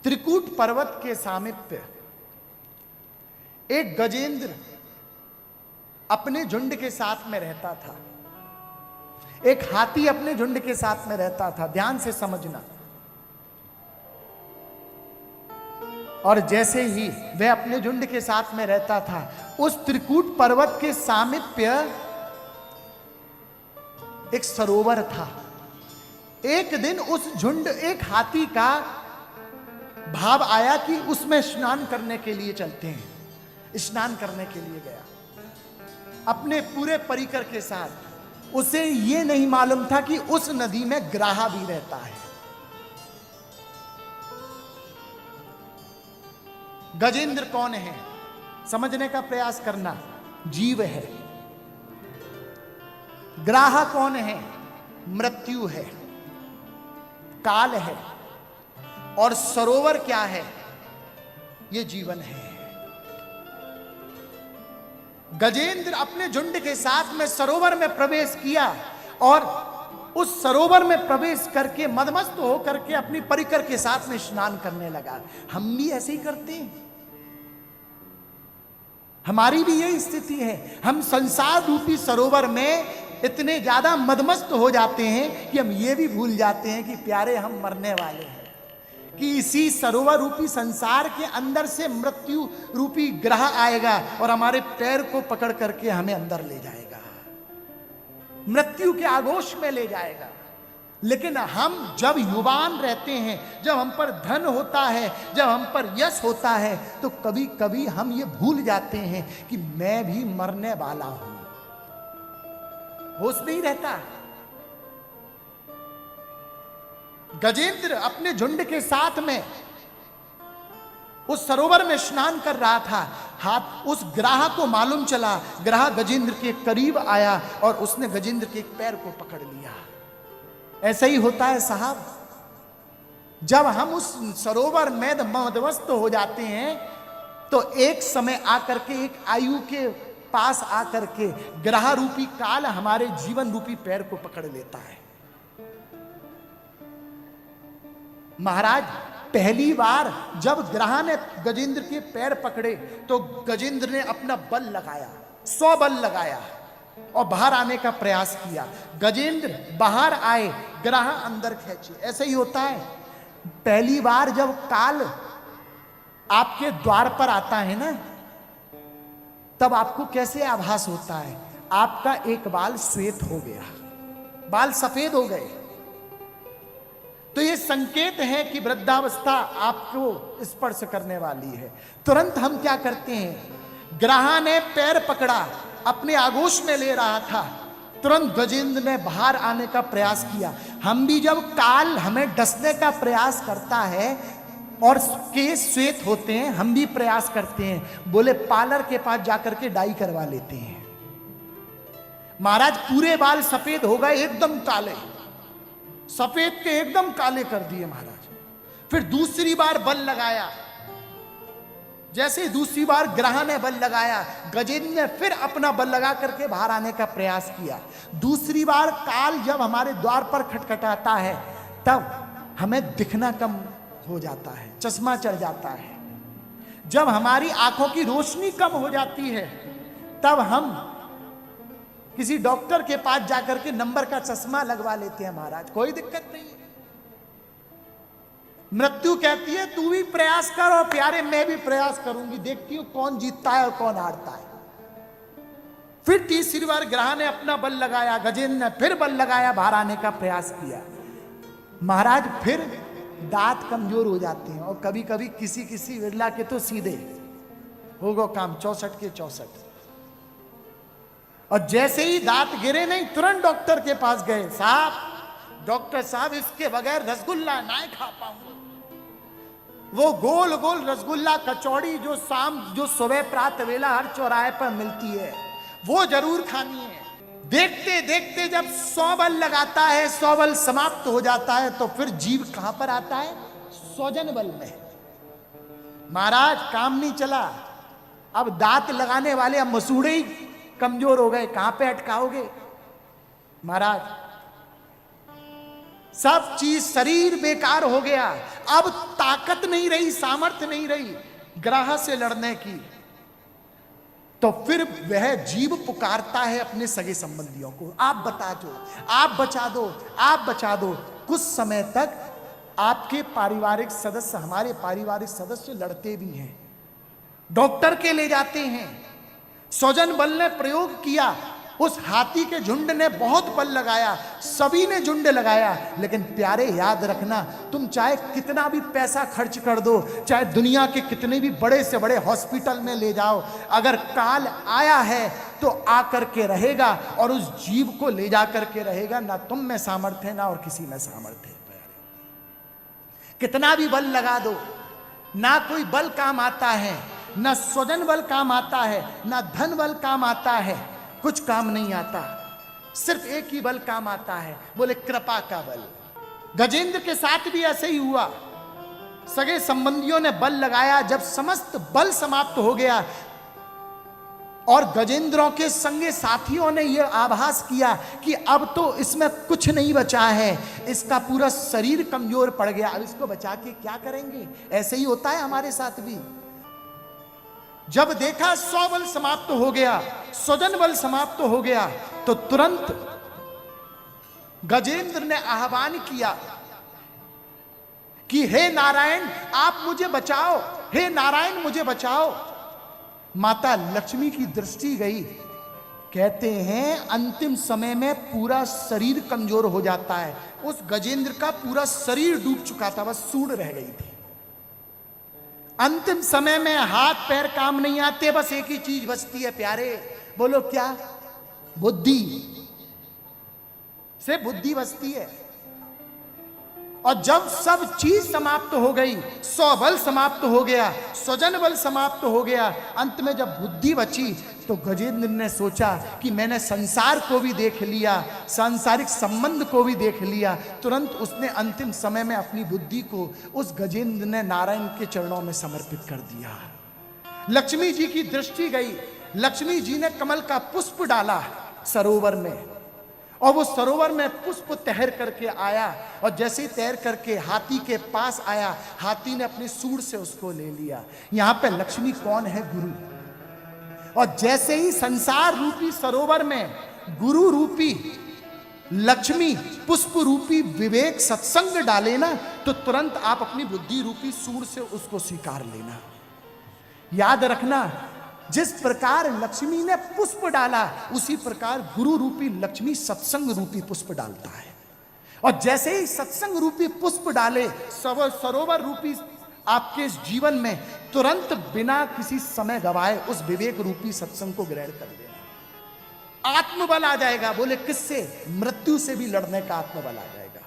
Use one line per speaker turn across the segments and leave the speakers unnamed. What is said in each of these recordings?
त्रिकूट पर्वत के सामीप्य एक गजेंद्र अपने झुंड के साथ में रहता था। एक हाथी अपने झुंड के साथ में रहता था। ध्यान से समझना। और जैसे ही वह अपने झुंड के साथ में रहता था, उस त्रिकूट पर्वत के सामीप्य एक सरोवर था। एक दिन उस झुंड, एक हाथी का भाव आया कि उसमें स्नान करने के लिए चलते हैं। स्नान करने के लिए गया अपने पूरे परिकर के साथ। उसे यह नहीं मालूम था कि उस नदी में ग्राहा भी रहता है। गजेंद्र कौन है समझने का प्रयास करना। जीव है। ग्राहा कौन है? मृत्यु है, काल है। और सरोवर क्या है? यह जीवन है। गजेंद्र अपने झुंड के साथ में सरोवर में प्रवेश किया और उस सरोवर में प्रवेश करके मदमस्त होकर के अपनी परिकर के साथ में स्नान करने लगा। हम भी ऐसे ही करते हैं। हमारी भी यही स्थिति है। हम संसार रूपी सरोवर में इतने ज्यादा मदमस्त हो जाते हैं कि हम ये भी भूल जाते हैं कि प्यारे हम मरने वाले हैं, कि इसी सरोवर रूपी संसार के अंदर से मृत्यु रूपी ग्रह आएगा और हमारे पैर को पकड़ करके हमें अंदर ले जाएगा, मृत्यु के आगोश में ले जाएगा। लेकिन हम जब युवान रहते हैं, जब हम पर धन होता है, जब हम पर यश होता है, तो कभी कभी हम ये भूल जाते हैं कि मैं भी मरने वाला हूं। होश नहीं रहता। गजेंद्र अपने झुंड के साथ में उस सरोवर में स्नान कर रहा था। हाथ उस ग्राह को मालूम चला। ग्राह गजेंद्र के करीब आया और उसने गजेंद्र के एक पैर को पकड़ लिया। ऐसा ही होता है साहब। जब हम उस सरोवर में मदमस्त हो जाते हैं तो एक समय आकर के, एक आयु के पास आकर के ग्रह रूपी काल हमारे जीवन रूपी पैर को पकड़ लेता है। महाराज, पहली बार जब ग्रह ने गजेंद्र के पैर पकड़े तो गजेंद्र ने अपना बल लगाया, 100 बल लगाया और बाहर आने का प्रयास किया। गजेंद्र बाहर आए, ग्रह अंदर खींचे। ऐसे ही होता है। पहली बार जब काल आपके द्वार पर आता है ना, तब आपको कैसे आभास होता है? आपका एक बाल श्वेत हो गया, बाल सफेद हो गए, तो यह संकेत है कि वृद्धावस्था आपको स्पर्श करने वाली है। तुरंत हम क्या करते हैं? ग्रह ने पैर पकड़ा, अपने आगोश में ले रहा था, तुरंत गजेंद्र ने बाहर आने का प्रयास किया। हम भी जब काल हमें डसने का प्रयास करता है और केस श्वेत होते हैं, हम भी प्रयास करते हैं, बोले पार्लर के पास जाकर के डाई करवा लेते हैं। महाराज, पूरे बाल सफेद हो गए, एकदम काले, सफेद के एकदम काले कर दिए महाराज। फिर दूसरी बार बल लगाया। जैसे दूसरी बार ग्रह ने बल लगाया, गजेंद्र ने फिर अपना बल लगा करके बाहर आने का प्रयास किया। दूसरी बार काल जब हमारे द्वार पर खटखटाता है, तब हमें दिखना कम हो जाता है, चश्मा चढ़ जाता है। जब हमारी आंखों की रोशनी कम हो जाती है, तब हम किसी डॉक्टर के पास जाकर के नंबर का चश्मा लगवा लेते हैं। महाराज, कोई दिक्कत नहीं है। मृत्यु कहती है तू भी प्रयास कर और प्यारे मैं भी प्रयास करूंगी, देखती हूं कौन जीतता है और कौन हारता है। फिर तीसरी बार ग्रह ने अपना बल लगाया, गजेंद्र ने फिर बल लगाया, बाहर आने का प्रयास किया। महाराज, फिर दांत कमजोर हो जाते हैं और कभी कभी किसी किसी विरला के तो सीधे हो गो काम, 64 के 64। और जैसे ही दांत गिरे नहीं, तुरंत डॉक्टर के पास गए। साहब, डॉक्टर साहब, इसके बगैर रसगुल्ला नहीं खा पाऊंगा। वो गोल गोल रसगुल्ला कचौड़ी जो सुबह प्रातः वेला हर चौराहे पर मिलती है, वो जरूर खानी है। देखते देखते जब 100 बल लगाता है, 100 बल समाप्त हो जाता है, तो फिर जीव कहां पर आता है? 100 बल में। महाराज, काम नहीं चला। अब दांत लगाने वाले, अब मसूड़े ही कमजोर हो गए, कहां पे अटकाओगे? महाराज, सब चीज, शरीर बेकार हो गया, अब ताकत नहीं रही, सामर्थ्य नहीं रही ग्रह से लड़ने की। तो फिर वह जीव पुकारता है अपने सगे संबंधियों को, आप बता दो, आप बचा दो, आप बचा दो। कुछ समय तक आपके पारिवारिक सदस्य, हमारे पारिवारिक सदस्य लड़ते भी हैं, डॉक्टर के ले जाते हैं। स्वजन बल ने प्रयोग किया, उस हाथी के झुंड ने बहुत बल लगाया, सभी ने झुंड लगाया, लेकिन प्यारे याद रखना, तुम चाहे कितना भी पैसा खर्च कर दो, चाहे दुनिया के कितने भी बड़े से बड़े हॉस्पिटल में ले जाओ, अगर काल आया है तो आकर के रहेगा और उस जीव को ले जा करके रहेगा। ना तुम में सामर्थ्य है, ना और किसी में सामर्थ्य है। कितना भी बल लगा दो, ना कोई बल काम आता है, ना स्वजन बल काम आता है, ना धन बल काम आता है, कुछ काम नहीं आता। सिर्फ एक ही बल काम आता है, बोले कृपा का बल। गजेंद्र के साथ भी ऐसे ही हुआ, सगे संबंधियों ने बल लगाया, जब समस्त बल समाप्त हो गया और गजेंद्रों के संगे साथियों ने यह आभास किया कि अब तो इसमें कुछ नहीं बचा है, इसका पूरा शरीर कमजोर पड़ गया, अब इसको बचा के क्या करेंगे। ऐसे ही होता है हमारे साथ भी। जब देखा स्वबल समाप्त हो गया, स्वजन बल समाप्त हो गया, तो तुरंत गजेंद्र ने आह्वान किया कि हे नारायण आप मुझे बचाओ, हे नारायण मुझे बचाओ। माता लक्ष्मी की दृष्टि गई। कहते हैं अंतिम समय में पूरा शरीर कमजोर हो जाता है। उस गजेंद्र का पूरा शरीर डूब चुका था, बस सूंड रह गई थी। अंतिम समय में हाथ पैर काम नहीं आते, बस एक ही चीज बचती है प्यारे, बोलो क्या? बुद्धि से बुद्धि बचती है। और जब सब चीज समाप्त हो गई, स्वबल समाप्त हो गया, स्वजन बल समाप्त हो गया, अंत में जब बुद्धि बची तो गजेंद्र ने सोचा कि मैंने संसार को भी देख लिया, सांसारिक संबंध को भी देख लिया। तुरंत उसने अंतिम समय में अपनी बुद्धि को उस गजेंद्र ने नारायण के चरणों में समर्पित कर दिया। लक्ष्मी जी की दृष्टि गई, लक्ष्मी जी ने कमल का पुष्प डाला सरोवर में, और वो सरोवर में पुष्प तैर करके आया, और जैसे ही तैर करके हाथी के पास आया, हाथी ने अपनी सूंड से उसको ले लिया। यहां पे लक्ष्मी कौन है? गुरु। और जैसे ही संसार रूपी सरोवर में गुरु रूपी लक्ष्मी पुष्प रूपी विवेक सत्संग डाले ना, तो तुरंत आप अपनी बुद्धि रूपी सूंड से उसको स्वीकार लेना। याद रखना, जिस प्रकार लक्ष्मी ने पुष्प डाला, उसी प्रकार गुरु रूपी लक्ष्मी सत्संग रूपी पुष्प डालता है। और जैसे ही सत्संग रूपी पुष्प डाले सरोवर रूपी आपके जीवन में, तुरंत बिना किसी समय गवाए उस विवेक रूपी सत्संग को ग्रहण कर लेना। आत्मबल आ जाएगा। बोले किससे? मृत्यु से भी लड़ने का आत्मबल आ जाएगा।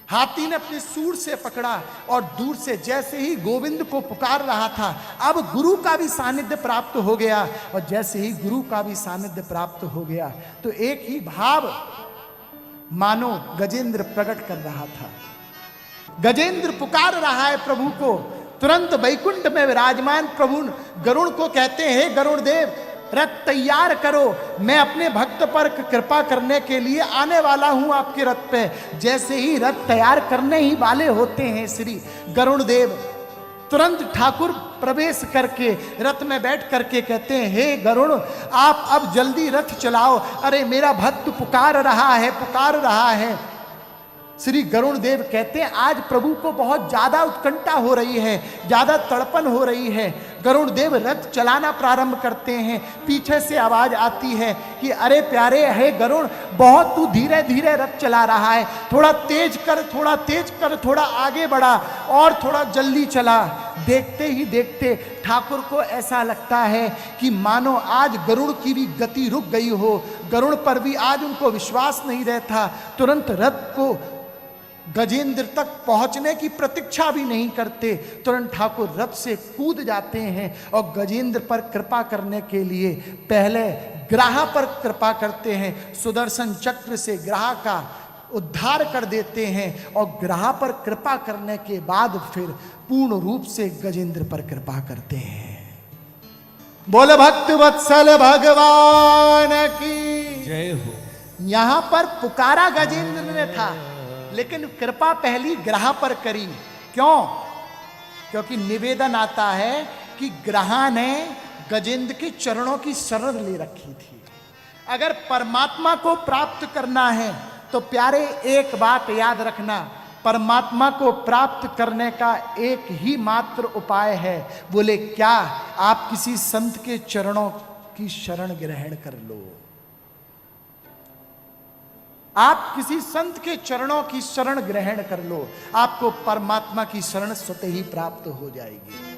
हाथी ने अपनी सूंड से पकड़ा और दूर से जैसे ही गोविंद को पुकार रहा था, अब गुरु का भी सानिध्य प्राप्त हो गया। और जैसे ही गुरु का भी सानिध्य प्राप्त हो गया, तो एक ही भाव मानो गजेंद्र प्रकट कर रहा था। गजेंद्र पुकार रहा है प्रभु को। तुरंत वैकुंठ में विराजमान प्रभु गरुड़ को कहते हैं, गरुड़ देव रथ तैयार करो, मैं अपने भक्त पर कृपा करने के लिए आने वाला हूं आपके रथ पे। जैसे ही रथ तैयार करने ही वाले होते हैं श्री गरुड़ देव, तुरंत ठाकुर प्रवेश करके रथ में बैठ करके कहते हैं, हे गरुड़ आप अब जल्दी रथ चलाओ, अरे मेरा भक्त पुकार रहा है, पुकार रहा है। श्री गरुड़ देव कहते हैं आज प्रभु को बहुत ज्यादा उत्कंठा हो रही है, ज्यादा तड़पन हो रही है। गरुड़ देव रथ चलाना प्रारंभ करते हैं। पीछे से आवाज आती है कि अरे प्यारे है गरुड़, बहुत तू धीरे धीरे रथ चला रहा है, थोड़ा तेज कर, थोड़ा तेज कर, थोड़ा आगे बढ़ा और थोड़ा जल्दी चला। देखते ही देखते ठाकुर को ऐसा लगता है कि मानो आज गरुड़ की भी गति रुक गई हो, गरुड़ पर भी आज उनको विश्वास नहीं रहता। तुरंत रथ को गजेंद्र तक पहुंचने की प्रतीक्षा भी नहीं करते, तुरंत ठाकुर रथ से कूद जाते हैं और गजेंद्र पर कृपा करने के लिए पहले ग्राह पर कृपा करते हैं। सुदर्शन चक्र से ग्राह का उद्धार कर देते हैं और ग्राह पर कृपा करने के बाद फिर पूर्ण रूप से गजेंद्र पर कृपा करते हैं। बोले भक्त वत्सल भगवान की
जय हो।
यहां पर पुकारा गजेंद्र ने था, लेकिन कृपा पहली ग्रह पर करी। क्यों? क्योंकि निवेदन आता है कि ग्रह ने गजेंद्र के चरणों की शरण ले रखी थी। अगर परमात्मा को प्राप्त करना है तो प्यारे एक बात याद रखना, परमात्मा को प्राप्त करने का एक ही मात्र उपाय है। बोले क्या? आप किसी संत के चरणों की शरण ग्रहण कर लो। आप किसी संत के चरणों की शरण ग्रहण कर लो, आपको परमात्मा की शरण स्वतः ही प्राप्त हो जाएगी।